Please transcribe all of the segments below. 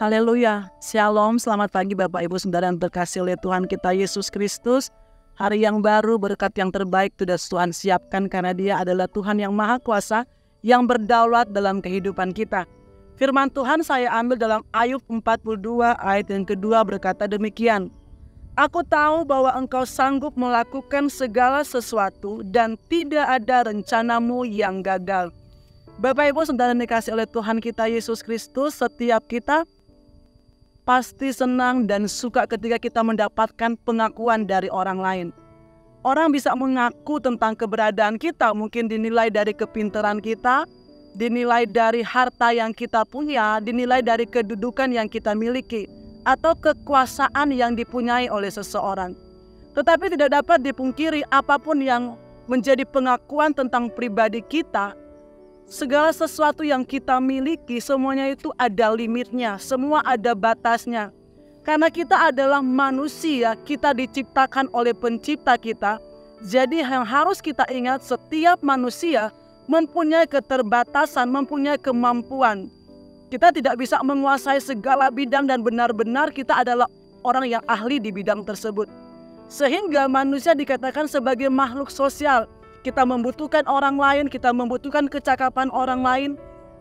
Haleluya, Shalom, selamat pagi Bapak Ibu Saudara yang terkasih oleh Tuhan kita Yesus Kristus. Hari yang baru, berkat yang terbaik sudah Tuhan siapkan karena Dia adalah Tuhan yang Maha Kuasa yang berdaulat dalam kehidupan kita. Firman Tuhan saya ambil dalam Ayub 42 ayat yang kedua berkata demikian. Aku tahu bahwa engkau sanggup melakukan segala sesuatu dan tidak ada rencanamu yang gagal. Bapak Ibu Saudara yang dikasih oleh Tuhan kita Yesus Kristus, setiap kita pasti senang dan suka ketika kita mendapatkan pengakuan dari orang lain. Orang bisa mengaku tentang keberadaan kita, mungkin dinilai dari kepintaran kita, dinilai dari harta yang kita punya, dinilai dari kedudukan yang kita miliki, atau kekuasaan yang dipunyai oleh seseorang. Tetapi tidak dapat dipungkiri apapun yang menjadi pengakuan tentang pribadi kita, segala sesuatu yang kita miliki semuanya itu ada limitnya, semua ada batasnya. Karena kita adalah manusia, kita diciptakan oleh pencipta kita. Jadi yang harus kita ingat, setiap manusia mempunyai keterbatasan, mempunyai kemampuan. Kita tidak bisa menguasai segala bidang dan benar-benar kita adalah orang yang ahli di bidang tersebut. Sehingga manusia dikatakan sebagai makhluk sosial. Kita membutuhkan orang lain, kita membutuhkan kecakapan orang lain.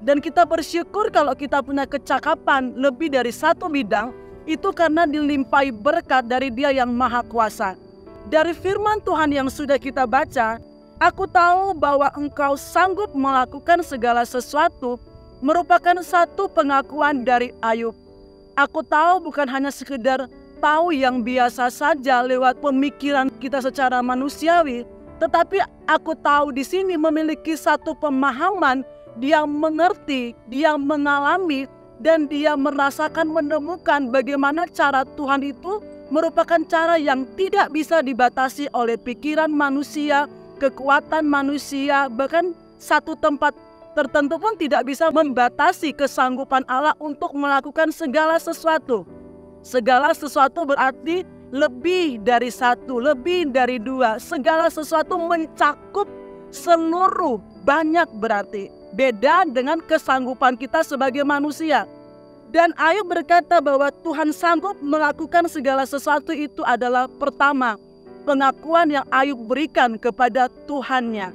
Dan kita bersyukur kalau kita punya kecakapan lebih dari satu bidang, itu karena dilimpahi berkat dari Dia yang Maha Kuasa. Dari firman Tuhan yang sudah kita baca, aku tahu bahwa engkau sanggup melakukan segala sesuatu, merupakan satu pengakuan dari Ayub. Aku tahu bukan hanya sekedar tahu yang biasa saja lewat pemikiran kita secara manusiawi, tetapi aku tahu di sini memiliki satu pemahaman, dia mengerti, dia mengalami, dan dia merasakan menemukan bagaimana cara Tuhan itu merupakan cara yang tidak bisa dibatasi oleh pikiran manusia, kekuatan manusia, bahkan satu tempat tertentu pun tidak bisa membatasi kesanggupan Allah untuk melakukan segala sesuatu. Segala sesuatu berarti lebih dari satu, lebih dari dua. Segala sesuatu mencakup seluruh, banyak berarti. Beda dengan kesanggupan kita sebagai manusia. Dan Ayub berkata bahwa Tuhan sanggup melakukan segala sesuatu itu adalah pertama, pengakuan yang Ayub berikan kepada Tuhannya.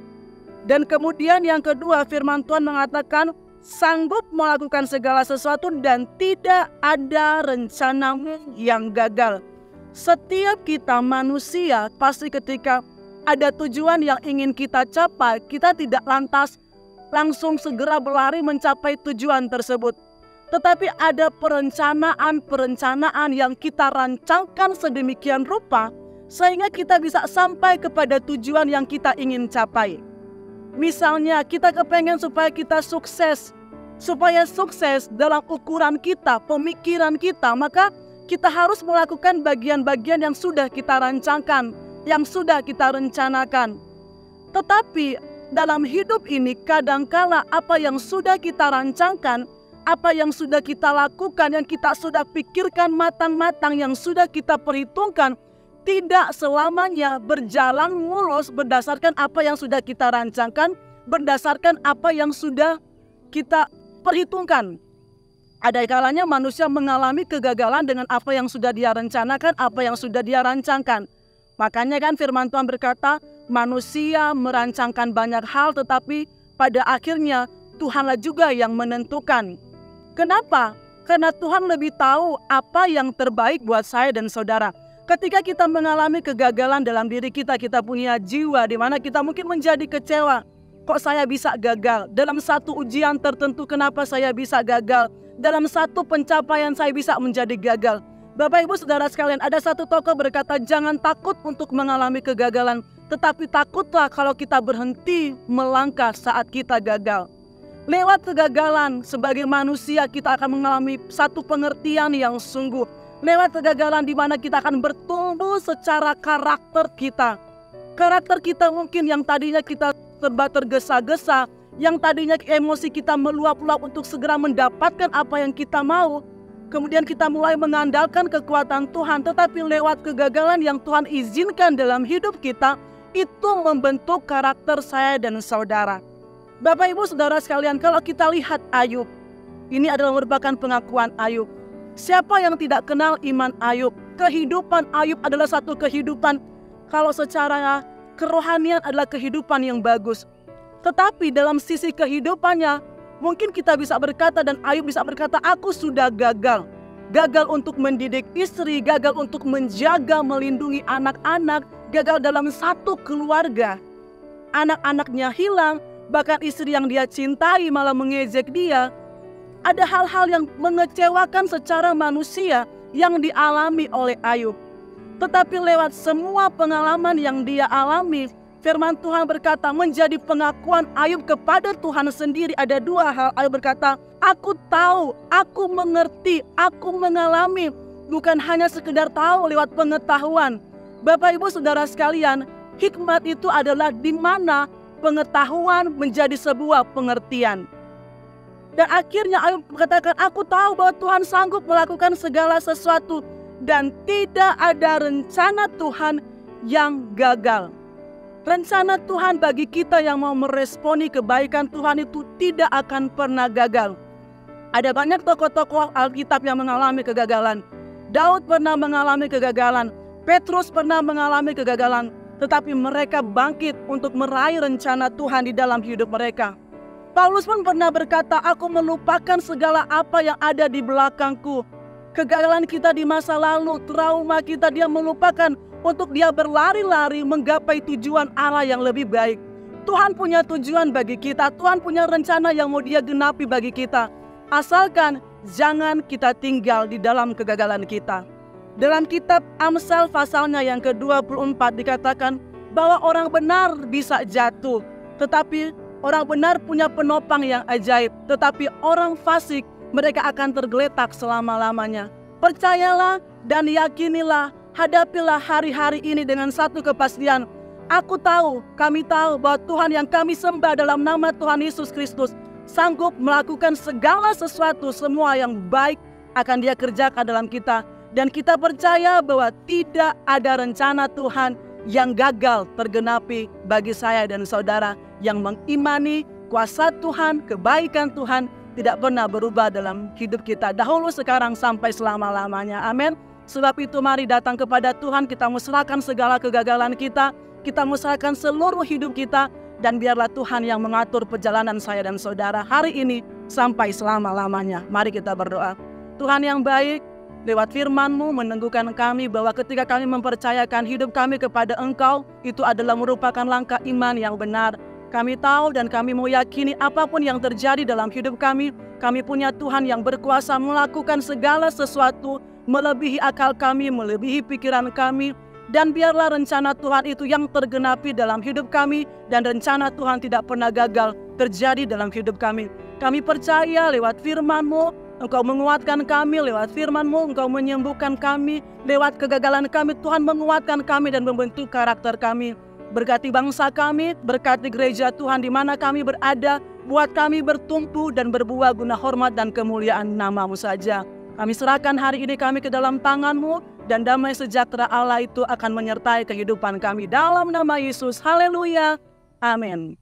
Dan kemudian yang kedua, firman Tuhan mengatakan sanggup melakukan segala sesuatu dan tidak ada rencanamu yang gagal. Setiap kita manusia pasti ketika ada tujuan yang ingin kita capai, kita tidak lantas langsung segera berlari mencapai tujuan tersebut. Tetapi ada perencanaan yang kita rancangkan sedemikian rupa sehingga kita bisa sampai kepada tujuan yang kita ingin capai. Misalnya kita kepengen supaya kita sukses. Supaya sukses dalam ukuran kita, pemikiran kita, maka kita harus melakukan bagian-bagian yang sudah kita rancangkan, yang sudah kita rencanakan. Tetapi dalam hidup ini kadangkala apa yang sudah kita rancangkan, apa yang sudah kita lakukan, yang kita sudah pikirkan matang-matang, yang sudah kita perhitungkan, tidak selamanya berjalan mulus berdasarkan apa yang sudah kita rancangkan, berdasarkan apa yang sudah kita perhitungkan. Ada kalanya manusia mengalami kegagalan dengan apa yang sudah dia rencanakan, apa yang sudah dia rancangkan. Makanya kan firman Tuhan berkata, manusia merancangkan banyak hal tetapi pada akhirnya Tuhanlah juga yang menentukan. Kenapa? Karena Tuhan lebih tahu apa yang terbaik buat saya dan saudara. Ketika kita mengalami kegagalan dalam diri kita, kita punya jiwa di mana kita mungkin menjadi kecewa. Kok saya bisa gagal? Dalam satu ujian tertentu kenapa saya bisa gagal? Dalam satu pencapaian saya bisa menjadi gagal. Bapak Ibu Saudara sekalian, ada satu tokoh berkata, jangan takut untuk mengalami kegagalan, tetapi takutlah kalau kita berhenti melangkah saat kita gagal. Lewat kegagalan sebagai manusia kita akan mengalami satu pengertian yang sungguh. Lewat kegagalan di mana kita akan bertumbuh secara karakter kita. Karakter kita mungkin yang tadinya kita serba tergesa-gesa, yang tadinya emosi kita meluap-luap untuk segera mendapatkan apa yang kita mau. Kemudian kita mulai mengandalkan kekuatan Tuhan, tetapi lewat kegagalan yang Tuhan izinkan dalam hidup kita, itu membentuk karakter saya dan saudara. Bapak Ibu Saudara sekalian, kalau kita lihat Ayub, ini adalah merupakan pengakuan Ayub. Siapa yang tidak kenal iman Ayub? Kehidupan Ayub adalah satu kehidupan, kalau secara kerohanian adalah kehidupan yang bagus. Tetapi dalam sisi kehidupannya, mungkin kita bisa berkata dan Ayub bisa berkata, aku sudah gagal. Gagal untuk mendidik istri, gagal untuk menjaga, melindungi anak-anak, gagal dalam satu keluarga. Anak-anaknya hilang, bahkan istri yang dia cintai malah mengejek dia. Ada hal-hal yang mengecewakan secara manusia yang dialami oleh Ayub. Tetapi lewat semua pengalaman yang dia alami, firman Tuhan berkata menjadi pengakuan Ayub kepada Tuhan sendiri. Ada dua hal. Ayub berkata, aku tahu, aku mengerti, aku mengalami. Bukan hanya sekedar tahu lewat pengetahuan. Bapak Ibu Saudara sekalian, hikmat itu adalah di mana pengetahuan menjadi sebuah pengertian. Dan akhirnya Ayub mengatakan, aku tahu bahwa Tuhan sanggup melakukan segala sesuatu. Dan tidak ada rencana Tuhan yang gagal. Rencana Tuhan bagi kita yang mau meresponi kebaikan Tuhan itu tidak akan pernah gagal. Ada banyak tokoh-tokoh Alkitab yang mengalami kegagalan. Daud pernah mengalami kegagalan. Petrus pernah mengalami kegagalan. Tetapi mereka bangkit untuk meraih rencana Tuhan di dalam hidup mereka. Paulus pun pernah berkata, aku melupakan segala apa yang ada di belakangku. Kegagalan kita di masa lalu, trauma kita, dia melupakan untuk dia berlari-lari menggapai tujuan Allah yang lebih baik. Tuhan punya tujuan bagi kita, Tuhan punya rencana yang mau dia genapi bagi kita. Asalkan jangan kita tinggal di dalam kegagalan kita. Dalam kitab Amsal pasalnya yang ke-24 dikatakan bahwa orang benar bisa jatuh, tetapi orang benar punya penopang yang ajaib. Tetapi orang fasik, mereka akan tergeletak selama-lamanya. Percayalah dan yakinilah, hadapilah hari-hari ini dengan satu kepastian. Aku tahu, kami tahu bahwa Tuhan yang kami sembah dalam nama Tuhan Yesus Kristus sanggup melakukan segala sesuatu, semua yang baik akan Dia kerjakan dalam kita. Dan kita percaya bahwa tidak ada rencana Tuhan yang gagal tergenapi bagi saya dan saudara yang mengimani kuasa Tuhan, kebaikan Tuhan tidak pernah berubah dalam hidup kita dahulu, sekarang, sampai selama-lamanya. Amin. Sebab itu mari datang kepada Tuhan, kita musrahkan segala kegagalan kita, kita musrahkan seluruh hidup kita, dan biarlah Tuhan yang mengatur perjalanan saya dan saudara hari ini sampai selama-lamanya. Mari kita berdoa. Tuhan yang baik, lewat firman-Mu meneguhkan kami bahwa ketika kami mempercayakan hidup kami kepada Engkau, itu adalah merupakan langkah iman yang benar. Kami tahu dan kami meyakini apapun yang terjadi dalam hidup kami punya Tuhan yang berkuasa melakukan segala sesuatu melebihi akal kami, melebihi pikiran kami. Dan biarlah rencana Tuhan itu yang tergenapi dalam hidup kami, dan rencana Tuhan tidak pernah gagal terjadi dalam hidup kami. Kami percaya lewat firman-Mu, Engkau menguatkan kami, lewat firman-Mu Engkau menyembuhkan kami, lewat kegagalan kami Tuhan menguatkan kami dan membentuk karakter kami. Berkati bangsa kami, berkati gereja Tuhan di mana kami berada, buat kami bertumpu dan berbuah guna hormat dan kemuliaan nama-Mu saja. Kami serahkan hari ini kami ke dalam tangan-Mu, dan damai sejahtera Allah itu akan menyertai kehidupan kami. Dalam nama Yesus, haleluya, amin.